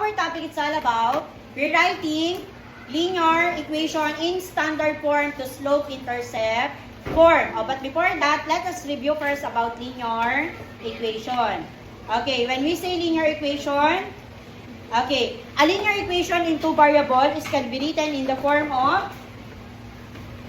our topic is all about rewriting linear equation in standard form to slope-intercept form. Oh, but before that, let us review first about linear equation. Okay, when we say linear equation, okay, a linear equation in two variables can be written in the form of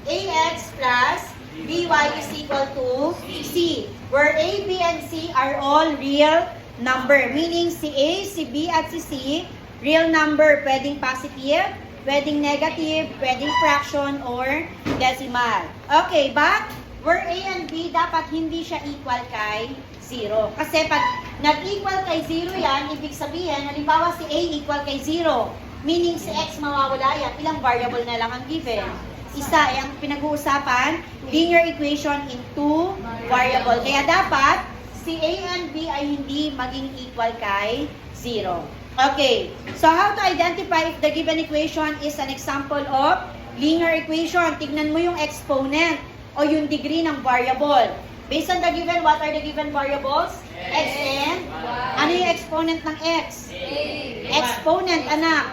ax plus by is equal to c, where a, b, and c are all real number. Meaning, si a, si b, at si c, real number. Pwedeng positive, pwedeng negative, pwedeng fraction, or decimal. Okay, but where a and b, dapat hindi siya equal kay 0. Kasi pag nag-equal kay 0 yan, ibig sabihin, halimbawa si a equal kay 0, meaning si x mawawala yan, ilang variable na lang ang given? Isa, ang pinag-uusapan, linear equation in two variable. Kaya dapat, si A and B ay hindi maging equal kay 0. Okay, so how to identify if the given equation is an example of linear equation? Tignan mo yung exponent o yung degree ng variable. Based on the given, what are the given variables? X and? Ano yung exponent ng X? Exponent, anak.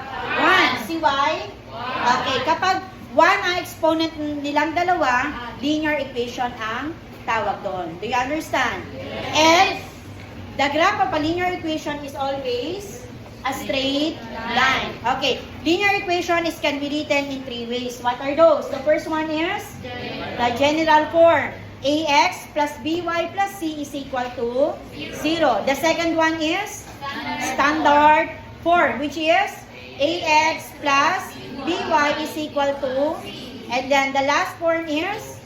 1. Si Y? Okay, kapag 1 ang exponent nilang dalawa, linear equation ang tawag doon. Do you understand? And the graph of a linear equation is always a straight line. Okay, linear equation can be written in three ways. What are those? The first one is the general form. Ax plus by plus c is equal to 0. The second one is standard form, which is ax plus by is equal to, and then the last form is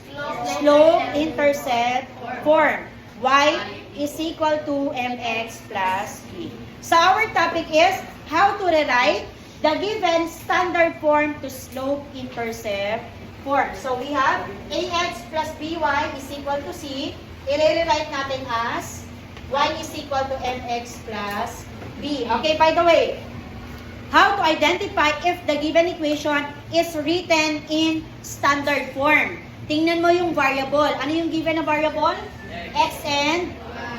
slope-intercept form. Y is equal to mx plus b. So our topic is how to rewrite the given standard form to slope-intercept form. So we have ax plus by is equal to c. I-rewrite natin as y is equal to mx plus b. Okay, by the way, how to identify if the given equation is written in standard form? Tingnan mo yung variable. Ano yung given na variable? X and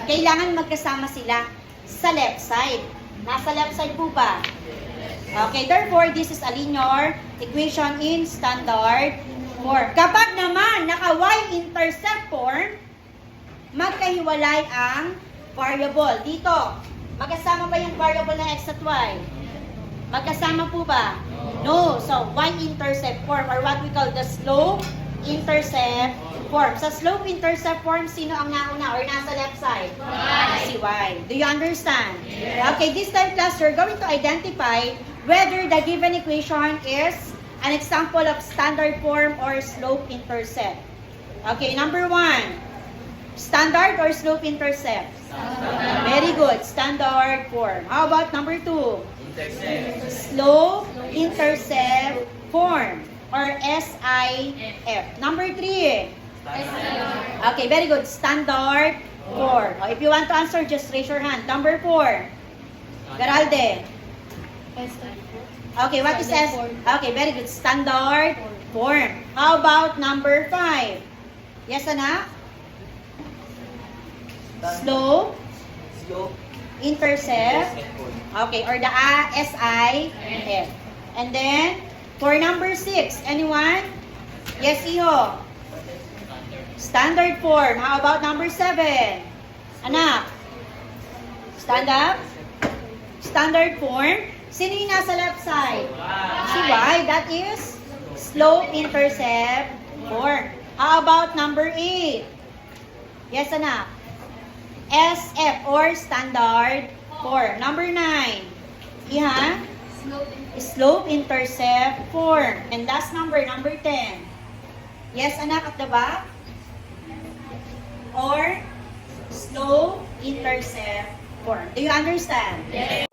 kailangan magkasama sila sa left side. Nasa left side po ba? Okay, therefore, this is a linear equation in standard form. Kapag naman naka-y-intercept form, magkahiwalay ang variable. Dito, magkasama ba yung variable na x at y? Magkasama po ba? No. So, y-intercept form or what we call the slope-intercept form. Sa slope-intercept form, sino ang nauna or nasa left side? Y. Si y. Do you understand? Yeah. Okay, this time class, we're going to identify whether the given equation is an example of standard form or slope-intercept. Okay, number 1. Standard or slope-intercept? Very good. Standard form. How about number 2? Slope-intercept form or SIF. Number 3. Okay, very good. Standard form. Oh, if you want to answer, just raise your hand. Number 4. Garalde. Okay, what is S? Okay, very good. Standard form. How about number 5? Yes, anak? Slope. Intercept. Okay, or the SIF. And then, for number 6, anyone? Yes, Iho. Standard form. How about number 7? Anak? Stand up. Standard form. Sino yung nasa left side? Si Y. That is slope-intercept form. How about number 8? Yes, anak? SF or standard form. Number 9. Iha? Slope-intercept form. And last number 10. Yes, anak, at the back? Or slope-intercept form. Do you understand? Yes.